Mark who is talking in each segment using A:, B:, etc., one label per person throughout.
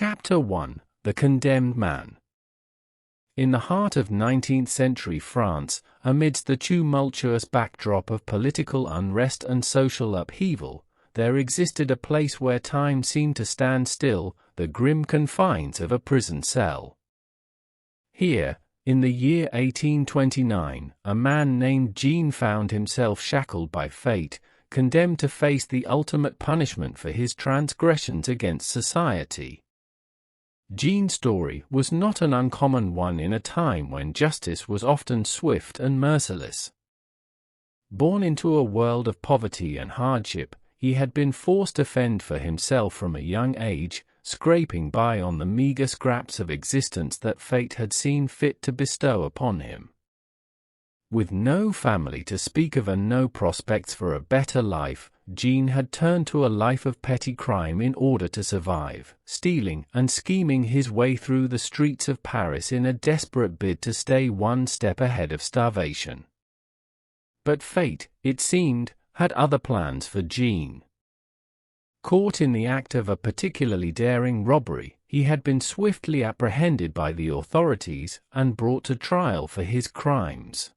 A: Chapter 1: The Condemned Man. In the heart of 19th-century France, amidst the tumultuous backdrop of political unrest and social upheaval, there existed a place where time seemed to stand still, the grim confines of a prison cell. Here, in the year 1829, a man named Jean found himself shackled by fate, condemned to face the ultimate punishment for his transgressions against society. Jean's story was not an uncommon one in a time when justice was often swift and merciless. Born into a world of poverty and hardship, he had been forced to fend for himself from a young age, scraping by on the meager scraps of existence that fate had seen fit to bestow upon him. With no family to speak of and no prospects for a better life, Jean had turned to a life of petty crime in order to survive, stealing and scheming his way through the streets of Paris in a desperate bid to stay one step ahead of starvation. But fate, it seemed, had other plans for Jean. Caught in the act of a particularly daring robbery, he had been swiftly apprehended by the authorities and brought to trial for his crimes.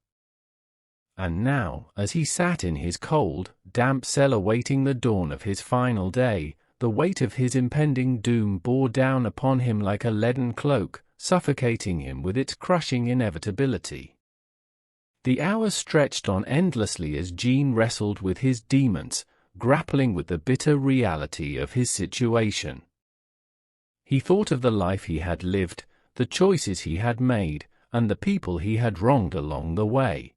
A: And now, as he sat in his cold, damp cell awaiting the dawn of his final day, the weight of his impending doom bore down upon him like a leaden cloak, suffocating him with its crushing inevitability. The hours stretched on endlessly as Jean wrestled with his demons, grappling with the bitter reality of his situation. He thought of the life he had lived, the choices he had made, and the people he had wronged along the way.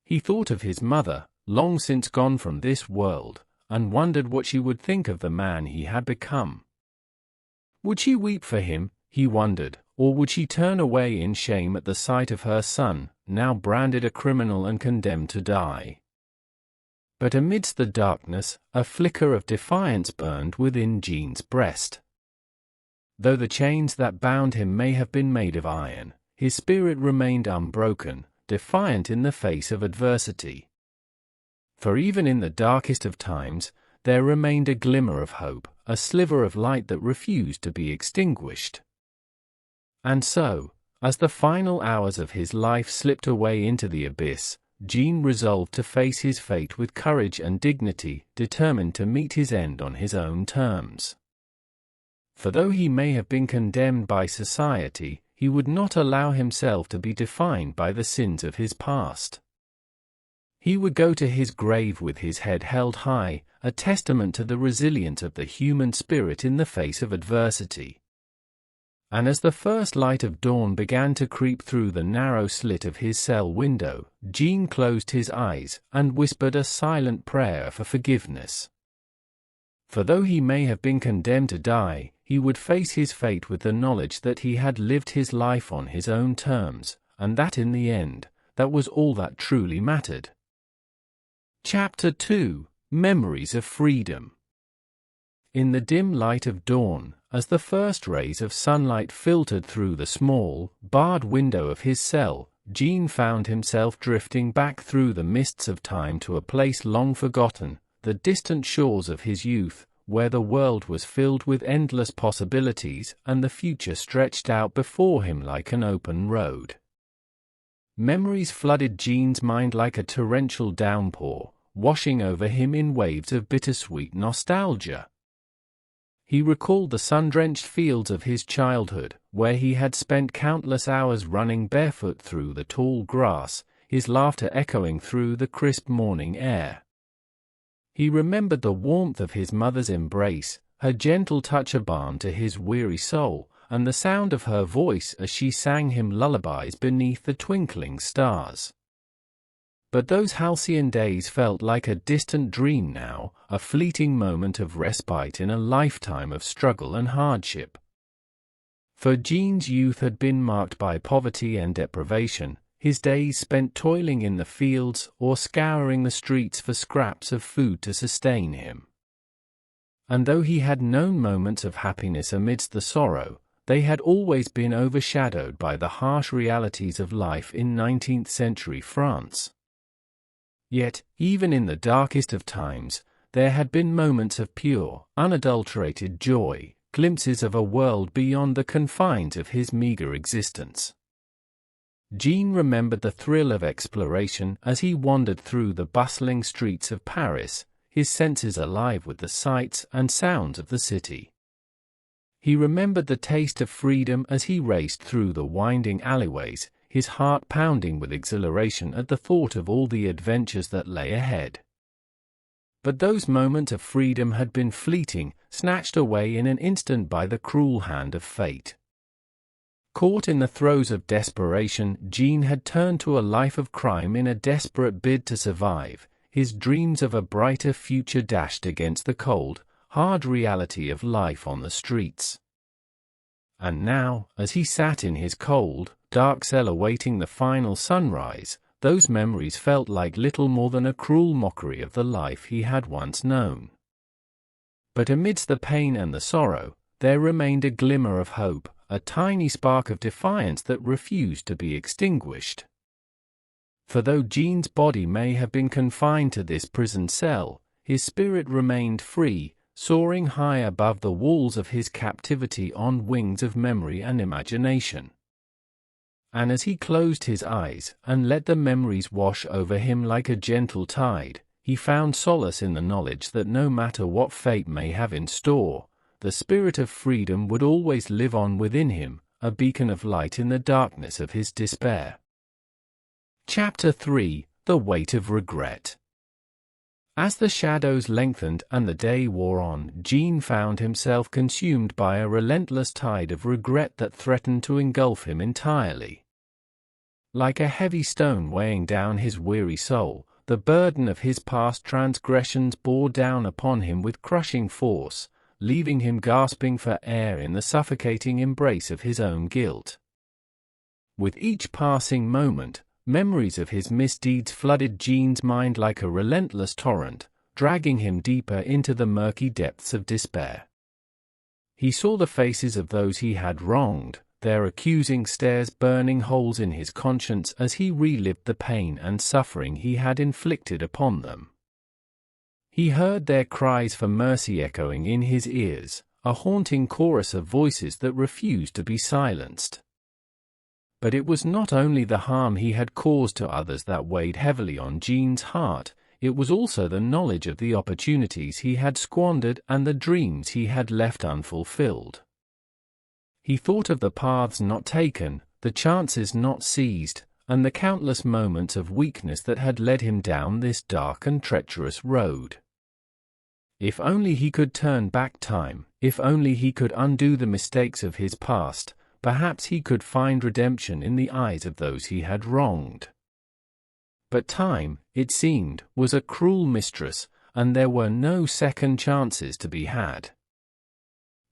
A: He thought of his mother, long since gone from this world, and wondered what she would think of the man he had become. Would she weep for him, he wondered, or would she turn away in shame at the sight of her son, now branded a criminal and condemned to die? But amidst the darkness, a flicker of defiance burned within Jean's breast. Though the chains that bound him may have been made of iron, his spirit remained unbroken, defiant in the face of adversity. For even in the darkest of times, there remained a glimmer of hope, a sliver of light that refused to be extinguished. And so, as the final hours of his life slipped away into the abyss, Jean resolved to face his fate with courage and dignity, determined to meet his end on his own terms. For though he may have been condemned by society, he would not allow himself to be defined by the sins of his past. He would go to his grave with his head held high, a testament to the resilience of the human spirit in the face of adversity. And as the first light of dawn began to creep through the narrow slit of his cell window, Jean closed his eyes and whispered a silent prayer for forgiveness. For though he may have been condemned to die, he would face his fate with the knowledge that he had lived his life on his own terms, and that in the end, that was all that truly mattered. Chapter 2: Memories of Freedom. In the dim light of dawn, as the first rays of sunlight filtered through the small, barred window of his cell, Jean found himself drifting back through the mists of time to a place long forgotten, the distant shores of his youth, where the world was filled with endless possibilities and the future stretched out before him like an open road. Memories flooded Jean's mind like a torrential downpour, washing over him in waves of bittersweet nostalgia. He recalled the sun-drenched fields of his childhood, where he had spent countless hours running barefoot through the tall grass, his laughter echoing through the crisp morning air. He remembered the warmth of his mother's embrace, her gentle touch a balm to his weary soul, and the sound of her voice as she sang him lullabies beneath the twinkling stars. But those halcyon days felt like a distant dream now, a fleeting moment of respite in a lifetime of struggle and hardship. For Jean's youth had been marked by poverty and deprivation, his days spent toiling in the fields or scouring the streets for scraps of food to sustain him. And though he had known moments of happiness amidst the sorrow, they had always been overshadowed by the harsh realities of life in 19th-century France. Yet, even in the darkest of times, there had been moments of pure, unadulterated joy, glimpses of a world beyond the confines of his meager existence. Jean remembered the thrill of exploration as he wandered through the bustling streets of Paris, his senses alive with the sights and sounds of the city. He remembered the taste of freedom as he raced through the winding alleyways, his heart pounding with exhilaration at the thought of all the adventures that lay ahead. But those moments of freedom had been fleeting, snatched away in an instant by the cruel hand of fate. Caught in the throes of desperation, Jean had turned to a life of crime in a desperate bid to survive, his dreams of a brighter future dashed against the cold, hard reality of life on the streets. And now, as he sat in his cold, dark cell awaiting the final sunrise, those memories felt like little more than a cruel mockery of the life he had once known. But amidst the pain and the sorrow, there remained a glimmer of hope, a tiny spark of defiance that refused to be extinguished. For though Jean's body may have been confined to this prison cell, his spirit remained free, soaring high above the walls of his captivity on wings of memory and imagination. And as he closed his eyes and let the memories wash over him like a gentle tide, he found solace in the knowledge that no matter what fate may have in store, the spirit of freedom would always live on within him, a beacon of light in the darkness of his despair. Chapter 3: The Weight of Regret. As the shadows lengthened and the day wore on, Jean found himself consumed by a relentless tide of regret that threatened to engulf him entirely. Like a heavy stone weighing down his weary soul, the burden of his past transgressions bore down upon him with crushing force, leaving him gasping for air in the suffocating embrace of his own guilt. With each passing moment, memories of his misdeeds flooded Jean's mind like a relentless torrent, dragging him deeper into the murky depths of despair. He saw the faces of those he had wronged, their accusing stares burning holes in his conscience as he relived the pain and suffering he had inflicted upon them. He heard their cries for mercy echoing in his ears, a haunting chorus of voices that refused to be silenced. But it was not only the harm he had caused to others that weighed heavily on Jean's heart, it was also the knowledge of the opportunities he had squandered and the dreams he had left unfulfilled. He thought of the paths not taken, the chances not seized, and the countless moments of weakness that had led him down this dark and treacherous road. If only he could turn back time, if only he could undo the mistakes of his past, perhaps he could find redemption in the eyes of those he had wronged. But time, it seemed, was a cruel mistress, and there were no second chances to be had.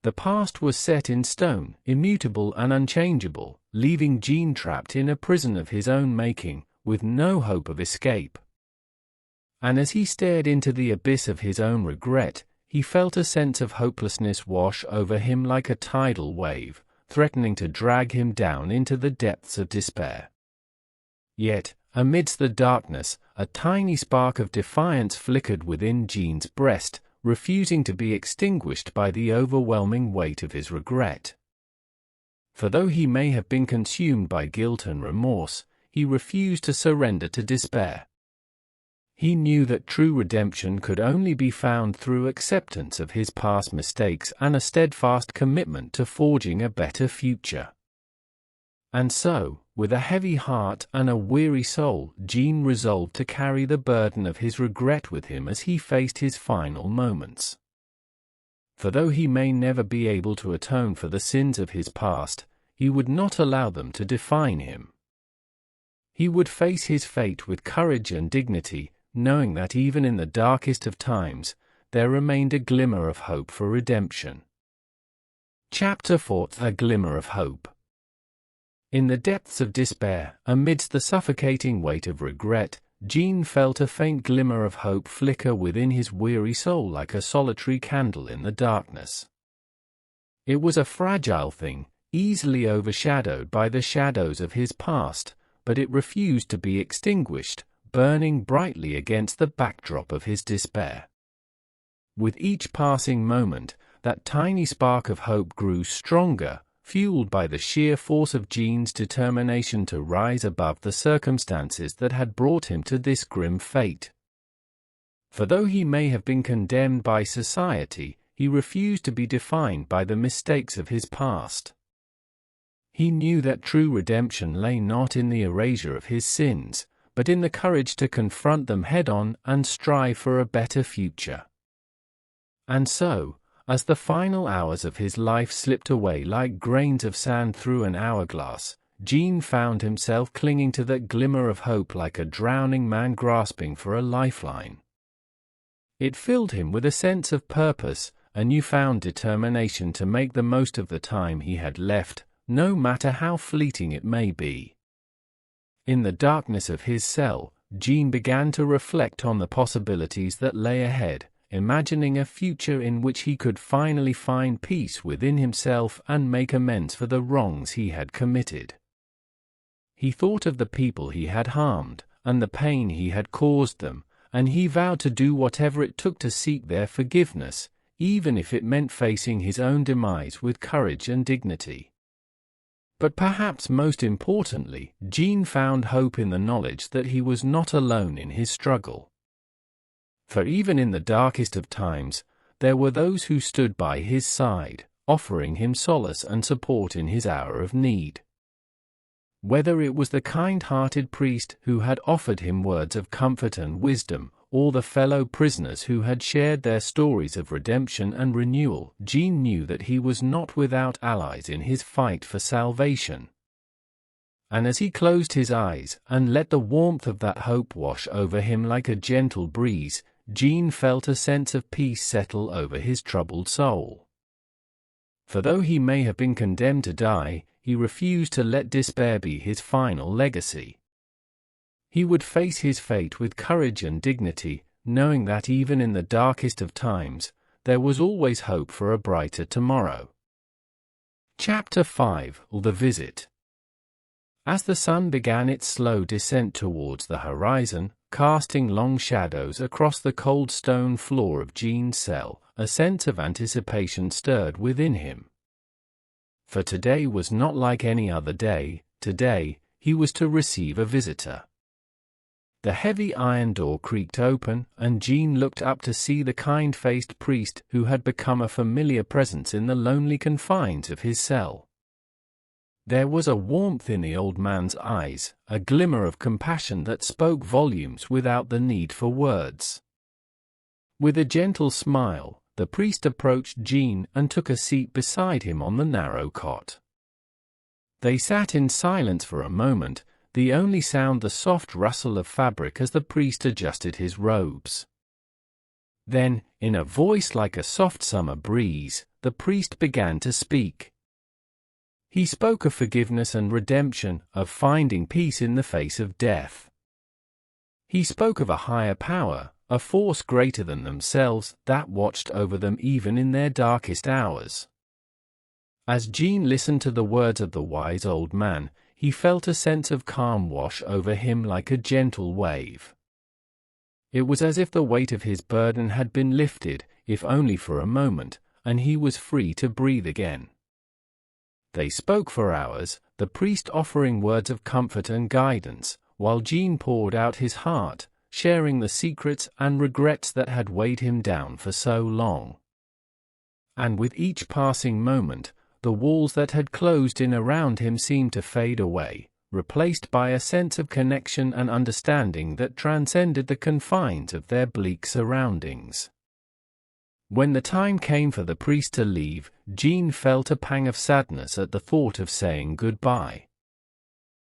A: The past was set in stone, immutable and unchangeable, leaving Jean trapped in a prison of his own making, with no hope of escape. And as he stared into the abyss of his own regret, he felt a sense of hopelessness wash over him like a tidal wave, threatening to drag him down into the depths of despair. Yet, amidst the darkness, a tiny spark of defiance flickered within Jean's breast, refusing to be extinguished by the overwhelming weight of his regret. For though he may have been consumed by guilt and remorse, he refused to surrender to despair. He knew that true redemption could only be found through acceptance of his past mistakes and a steadfast commitment to forging a better future. And so, with a heavy heart and a weary soul, Jean resolved to carry the burden of his regret with him as he faced his final moments. For though he may never be able to atone for the sins of his past, he would not allow them to define him. He would face his fate with courage and dignity, knowing that even in the darkest of times, there remained a glimmer of hope for redemption. Chapter 4: A Glimmer of Hope. In the depths of despair, amidst the suffocating weight of regret, Jean felt a faint glimmer of hope flicker within his weary soul like a solitary candle in the darkness. It was a fragile thing, easily overshadowed by the shadows of his past, but it refused to be extinguished, burning brightly against the backdrop of his despair. With each passing moment, that tiny spark of hope grew stronger, fueled by the sheer force of Jean's determination to rise above the circumstances that had brought him to this grim fate. For though he may have been condemned by society, he refused to be defined by the mistakes of his past. He knew that true redemption lay not in the erasure of his sins, but in the courage to confront them head-on and strive for a better future. And so, as the final hours of his life slipped away like grains of sand through an hourglass, Jean found himself clinging to that glimmer of hope like a drowning man grasping for a lifeline. It filled him with a sense of purpose, a newfound determination to make the most of the time he had left, no matter how fleeting it may be. In the darkness of his cell, Jean began to reflect on the possibilities that lay ahead, imagining a future in which he could finally find peace within himself and make amends for the wrongs he had committed. He thought of the people he had harmed, and the pain he had caused them, and he vowed to do whatever it took to seek their forgiveness, even if it meant facing his own demise with courage and dignity. But perhaps most importantly, Jean found hope in the knowledge that he was not alone in his struggle. For even in the darkest of times, there were those who stood by his side, offering him solace and support in his hour of need. Whether it was the kind-hearted priest who had offered him words of comfort and wisdom, or the fellow prisoners who had shared their stories of redemption and renewal, Jean knew that he was not without allies in his fight for salvation. And as he closed his eyes and let the warmth of that hope wash over him like a gentle breeze, Jean felt a sense of peace settle over his troubled soul. For though he may have been condemned to die, he refused to let despair be his final legacy. He would face his fate with courage and dignity, knowing that even in the darkest of times, there was always hope for a brighter tomorrow. Chapter 5: The Visit. As the sun began its slow descent towards the horizon, casting long shadows across the cold stone floor of Jean's cell, a sense of anticipation stirred within him. For today was not like any other day. Today, he was to receive a visitor. The heavy iron door creaked open, and Jean looked up to see the kind-faced priest who had become a familiar presence in the lonely confines of his cell. There was a warmth in the old man's eyes, a glimmer of compassion that spoke volumes without the need for words. With a gentle smile, the priest approached Jean and took a seat beside him on the narrow cot. They sat in silence for a moment, the only sound the soft rustle of fabric as the priest adjusted his robes. Then, in a voice like a soft summer breeze, the priest began to speak. He spoke of forgiveness and redemption, of finding peace in the face of death. He spoke of a higher power, a force greater than themselves, that watched over them even in their darkest hours. As Jean listened to the words of the wise old man, he felt a sense of calm wash over him like a gentle wave. It was as if the weight of his burden had been lifted, if only for a moment, and he was free to breathe again. They spoke for hours, the priest offering words of comfort and guidance, while Jean poured out his heart, sharing the secrets and regrets that had weighed him down for so long. And with each passing moment, the walls that had closed in around him seemed to fade away, replaced by a sense of connection and understanding that transcended the confines of their bleak surroundings. When the time came for the priest to leave, Jean felt a pang of sadness at the thought of saying goodbye.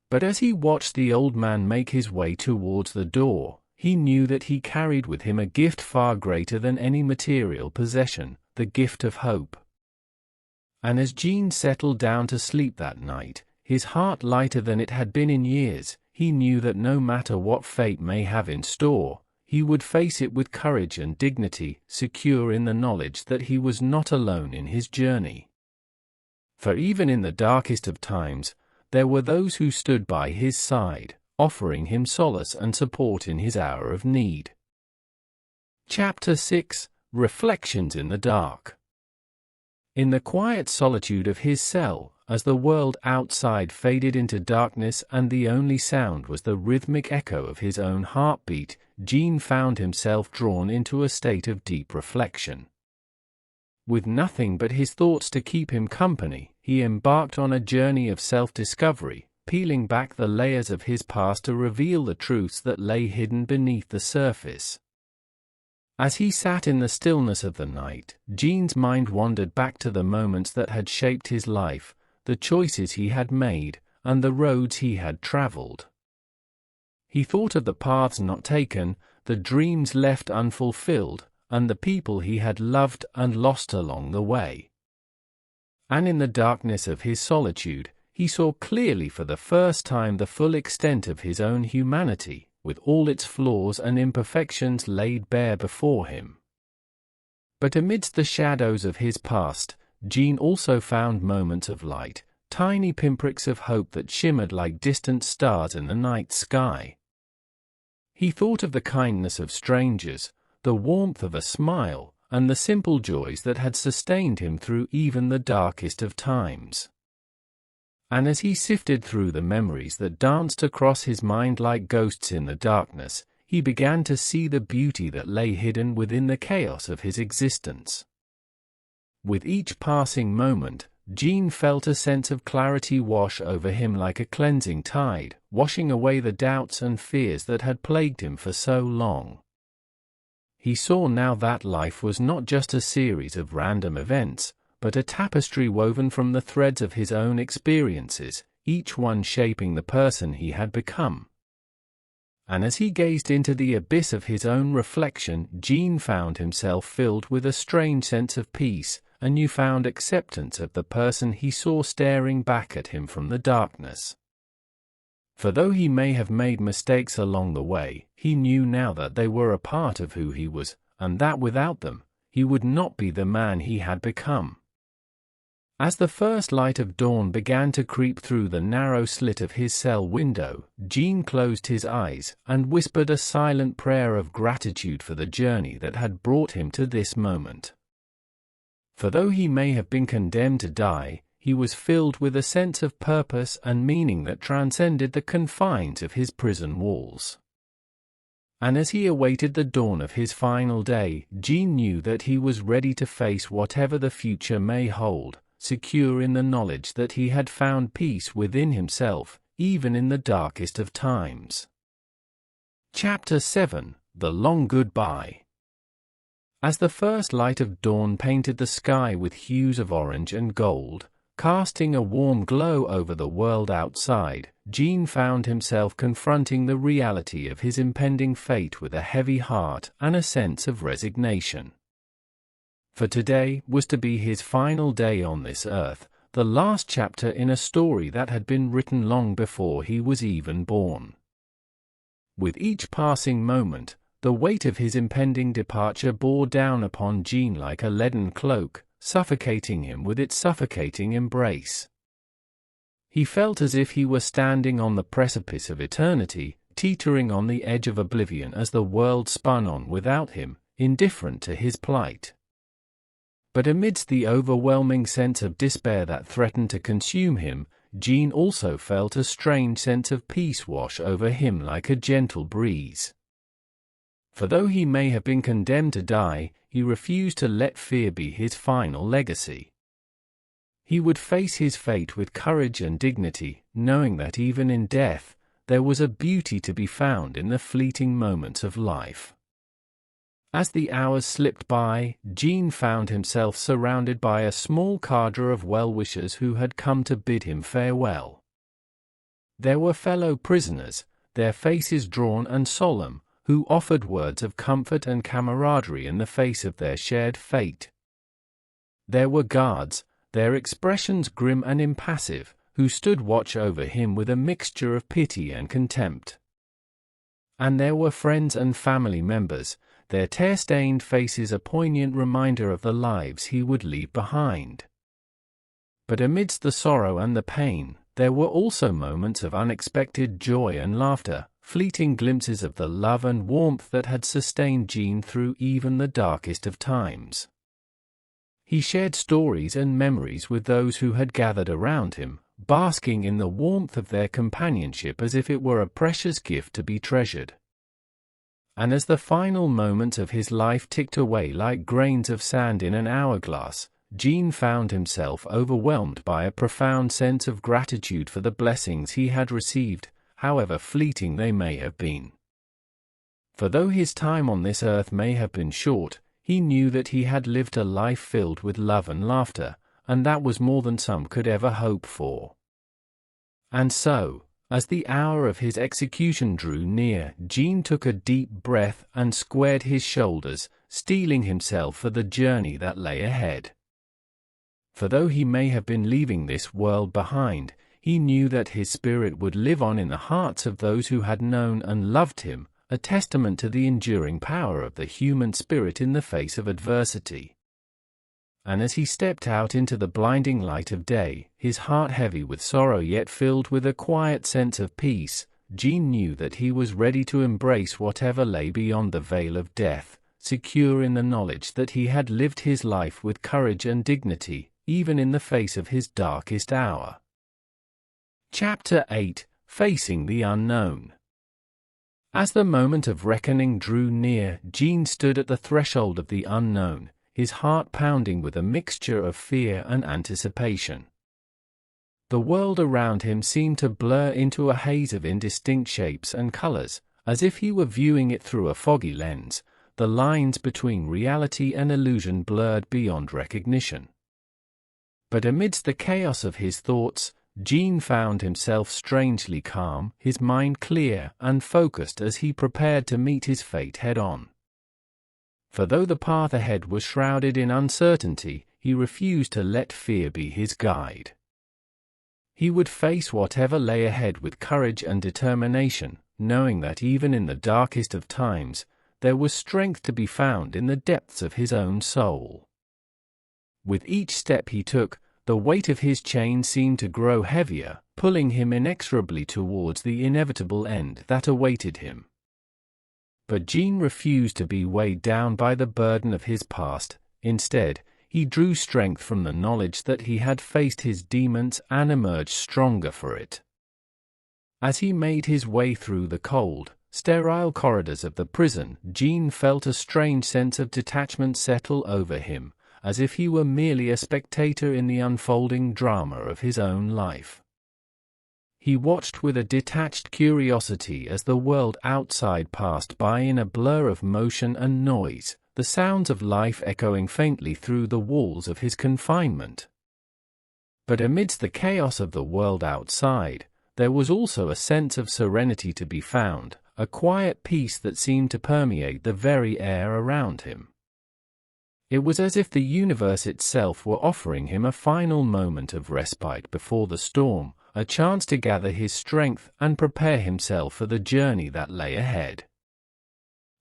A: But as he watched the old man make his way towards the door, he knew that he carried with him a gift far greater than any material possession, the gift of hope. And as Jean settled down to sleep that night, his heart lighter than it had been in years, he knew that no matter what fate may have in store, he would face it with courage and dignity, secure in the knowledge that he was not alone in his journey. For even in the darkest of times, there were those who stood by his side, offering him solace and support in his hour of need. Chapter 6: Reflections in the Dark. In the quiet solitude of his cell, as the world outside faded into darkness and the only sound was the rhythmic echo of his own heartbeat, Jean found himself drawn into a state of deep reflection. With nothing but his thoughts to keep him company, he embarked on a journey of self-discovery, peeling back the layers of his past to reveal the truths that lay hidden beneath the surface. As he sat in the stillness of the night, Jean's mind wandered back to the moments that had shaped his life, the choices he had made, and the roads he had traveled. He thought of the paths not taken, the dreams left unfulfilled, and the people he had loved and lost along the way. And in the darkness of his solitude, he saw clearly for the first time the full extent of his own humanity, with all its flaws and imperfections laid bare before him. But amidst the shadows of his past, Jean also found moments of light, tiny pinpricks of hope that shimmered like distant stars in the night sky. He thought of the kindness of strangers, the warmth of a smile, and the simple joys that had sustained him through even the darkest of times. And as he sifted through the memories that danced across his mind like ghosts in the darkness, he began to see the beauty that lay hidden within the chaos of his existence. With each passing moment, Jean felt a sense of clarity wash over him like a cleansing tide, washing away the doubts and fears that had plagued him for so long. He saw now that life was not just a series of random events, but a tapestry woven from the threads of his own experiences, each one shaping the person he had become. And as he gazed into the abyss of his own reflection, Jean found himself filled with a strange sense of peace, a newfound acceptance of the person he saw staring back at him from the darkness. For though he may have made mistakes along the way, he knew now that they were a part of who he was, and that without them, he would not be the man he had become. As the first light of dawn began to creep through the narrow slit of his cell window, Jean closed his eyes and whispered a silent prayer of gratitude for the journey that had brought him to this moment. For though he may have been condemned to die, he was filled with a sense of purpose and meaning that transcended the confines of his prison walls. And as he awaited the dawn of his final day, Jean knew that he was ready to face whatever the future may hold, secure in the knowledge that he had found peace within himself, even in the darkest of times. Chapter 7: The Long Goodbye. As the first light of dawn painted the sky with hues of orange and gold, casting a warm glow over the world outside, Jean found himself confronting the reality of his impending fate with a heavy heart and a sense of resignation. For today was to be his final day on this earth, the last chapter in a story that had been written long before he was even born. With each passing moment, the weight of his impending departure bore down upon Jean like a leaden cloak, suffocating him with its suffocating embrace. He felt as if he were standing on the precipice of eternity, teetering on the edge of oblivion as the world spun on without him, indifferent to his plight. But amidst the overwhelming sense of despair that threatened to consume him, Jean also felt a strange sense of peace wash over him like a gentle breeze. For though he may have been condemned to die, he refused to let fear be his final legacy. He would face his fate with courage and dignity, knowing that even in death, there was a beauty to be found in the fleeting moments of life. As the hours slipped by, Jean found himself surrounded by a small cadre of well-wishers who had come to bid him farewell. There were fellow prisoners, their faces drawn and solemn, who offered words of comfort and camaraderie in the face of their shared fate. There were guards, their expressions grim and impassive, who stood watch over him with a mixture of pity and contempt. And there were friends and family members, their tear-stained faces a poignant reminder of the lives he would leave behind. But amidst the sorrow and the pain, there were also moments of unexpected joy and laughter, fleeting glimpses of the love and warmth that had sustained Jean through even the darkest of times. He shared stories and memories with those who had gathered around him, basking in the warmth of their companionship as if it were a precious gift to be treasured. And as the final moments of his life ticked away like grains of sand in an hourglass, Jean found himself overwhelmed by a profound sense of gratitude for the blessings he had received, however fleeting they may have been. For though his time on this earth may have been short, he knew that he had lived a life filled with love and laughter, and that was more than some could ever hope for. And so, as the hour of his execution drew near, Jean took a deep breath and squared his shoulders, steeling himself for the journey that lay ahead. For though he may have been leaving this world behind, he knew that his spirit would live on in the hearts of those who had known and loved him, a testament to the enduring power of the human spirit in the face of adversity. And as he stepped out into the blinding light of day, his heart heavy with sorrow yet filled with a quiet sense of peace, Jean knew that he was ready to embrace whatever lay beyond the veil of death, secure in the knowledge that he had lived his life with courage and dignity, even in the face of his darkest hour. Chapter 8: Facing the Unknown. As the moment of reckoning drew near, Jean stood at the threshold of the unknown, his heart pounding with a mixture of fear and anticipation. The world around him seemed to blur into a haze of indistinct shapes and colors, as if he were viewing it through a foggy lens, the lines between reality and illusion blurred beyond recognition. But amidst the chaos of his thoughts, Jean found himself strangely calm, his mind clear and focused as he prepared to meet his fate head-on. For though the path ahead was shrouded in uncertainty, he refused to let fear be his guide. He would face whatever lay ahead with courage and determination, knowing that even in the darkest of times, there was strength to be found in the depths of his own soul. With each step he took, the weight of his chain seemed to grow heavier, pulling him inexorably towards the inevitable end that awaited him. But Jean refused to be weighed down by the burden of his past. Instead, he drew strength from the knowledge that he had faced his demons and emerged stronger for it. As he made his way through the cold, sterile corridors of the prison, Jean felt a strange sense of detachment settle over him, as if he were merely a spectator in the unfolding drama of his own life. He watched with a detached curiosity as the world outside passed by in a blur of motion and noise, the sounds of life echoing faintly through the walls of his confinement. But amidst the chaos of the world outside, there was also a sense of serenity to be found, a quiet peace that seemed to permeate the very air around him. It was as if the universe itself were offering him a final moment of respite before the storm, a chance to gather his strength and prepare himself for the journey that lay ahead.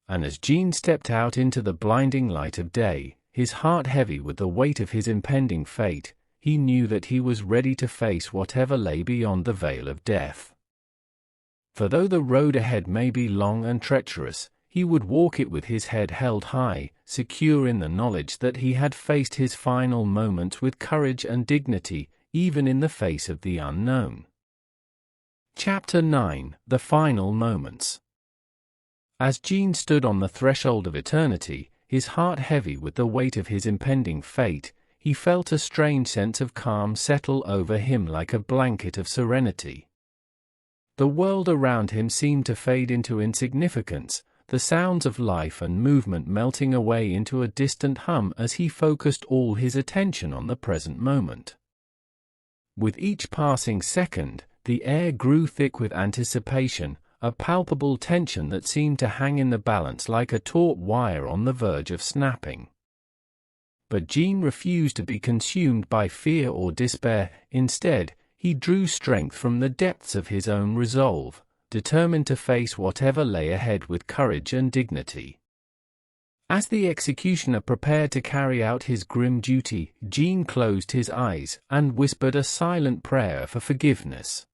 A: And as Jean stepped out into the blinding light of day, his heart heavy with the weight of his impending fate, he knew that he was ready to face whatever lay beyond the veil of death. For though the road ahead may be long and treacherous, he would walk it with his head held high, secure in the knowledge that he had faced his final moments with courage and dignity, even in the face of the unknown. Chapter 9: The Final Moments. As Jean stood on the threshold of eternity, his heart heavy with the weight of his impending fate, he felt a strange sense of calm settle over him like a blanket of serenity. The world around him seemed to fade into insignificance, the sounds of life and movement melting away into a distant hum as he focused all his attention on the present moment. With each passing second, the air grew thick with anticipation, a palpable tension that seemed to hang in the balance like a taut wire on the verge of snapping. But Jean refused to be consumed by fear or despair. Instead, he drew strength from the depths of his own resolve, determined to face whatever lay ahead with courage and dignity. As the executioner prepared to carry out his grim duty, Jean closed his eyes and whispered a silent prayer for forgiveness.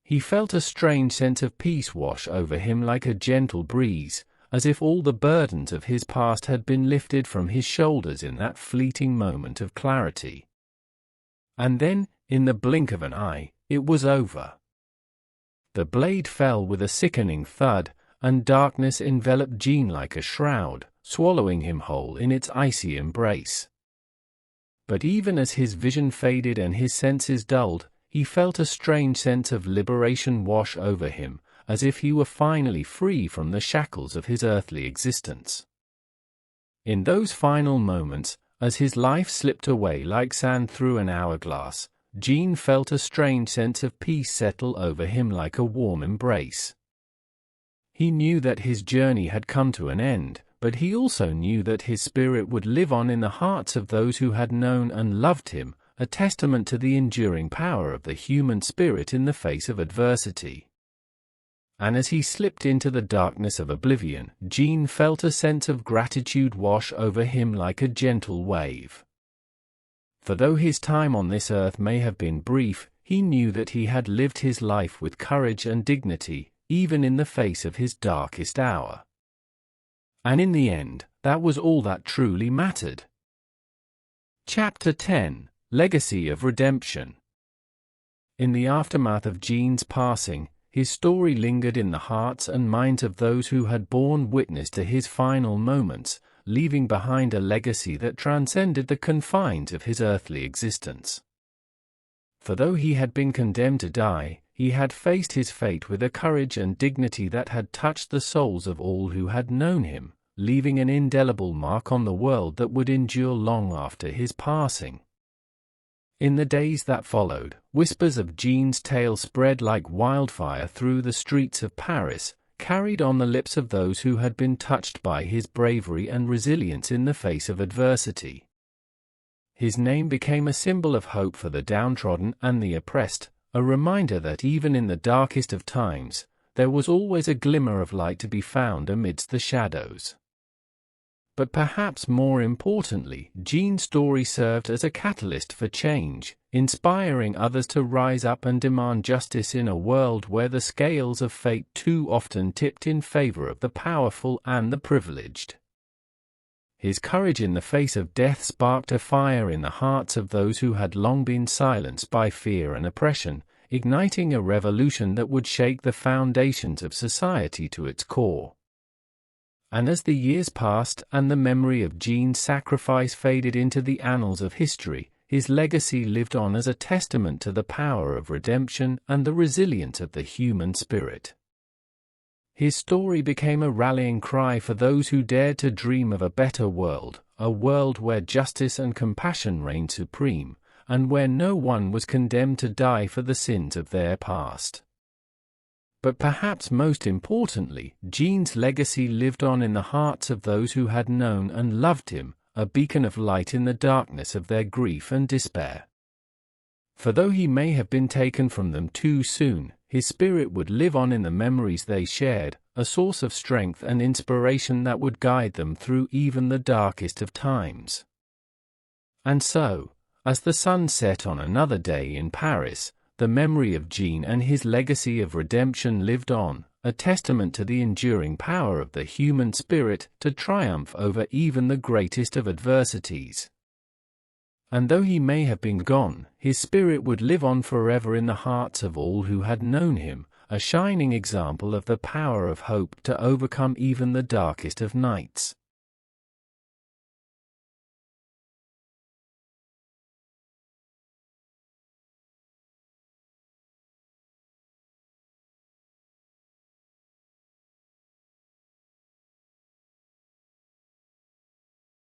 A: He felt a strange sense of peace wash over him like a gentle breeze, as if all the burdens of his past had been lifted from his shoulders in that fleeting moment of clarity. And then, in the blink of an eye, it was over. The blade fell with a sickening thud, and darkness enveloped Jean like a shroud, swallowing him whole in its icy embrace. But even as his vision faded and his senses dulled, he felt a strange sense of liberation wash over him, as if he were finally free from the shackles of his earthly existence. In those final moments, as his life slipped away like sand through an hourglass, Jean felt a strange sense of peace settle over him like a warm embrace. He knew that his journey had come to an end, but he also knew that his spirit would live on in the hearts of those who had known and loved him, a testament to the enduring power of the human spirit in the face of adversity. And as he slipped into the darkness of oblivion, Jean felt a sense of gratitude wash over him like a gentle wave. For though his time on this earth may have been brief, he knew that he had lived his life with courage and dignity, even in the face of his darkest hour. And in the end, that was all that truly mattered. Chapter 10: Legacy of Redemption. In the aftermath of Jean's passing, his story lingered in the hearts and minds of those who had borne witness to his final moments, leaving behind a legacy that transcended the confines of his earthly existence. For though he had been condemned to die, he had faced his fate with a courage and dignity that had touched the souls of all who had known him, leaving an indelible mark on the world that would endure long after his passing. In the days that followed, whispers of Jean's tale spread like wildfire through the streets of Paris, carried on the lips of those who had been touched by his bravery and resilience in the face of adversity. His name became a symbol of hope for the downtrodden and the oppressed, a reminder that even in the darkest of times, there was always a glimmer of light to be found amidst the shadows. But perhaps more importantly, Jean's story served as a catalyst for change, inspiring others to rise up and demand justice in a world where the scales of fate too often tipped in favor of the powerful and the privileged. His courage in the face of death sparked a fire in the hearts of those who had long been silenced by fear and oppression, igniting a revolution that would shake the foundations of society to its core. And as the years passed and the memory of Jean's sacrifice faded into the annals of history, his legacy lived on as a testament to the power of redemption and the resilience of the human spirit. His story became a rallying cry for those who dared to dream of a better world, a world where justice and compassion reigned supreme, and where no one was condemned to die for the sins of their past. But perhaps most importantly, Jean's legacy lived on in the hearts of those who had known and loved him, a beacon of light in the darkness of their grief and despair. For though he may have been taken from them too soon, his spirit would live on in the memories they shared, a source of strength and inspiration that would guide them through even the darkest of times. And so, as the sun set on another day in Paris, the memory of Jean and his legacy of redemption lived on, a testament to the enduring power of the human spirit to triumph over even the greatest of adversities. And though he may have been gone, his spirit would live on forever in the hearts of all who had known him, a shining example of the power of hope to overcome even the darkest of nights.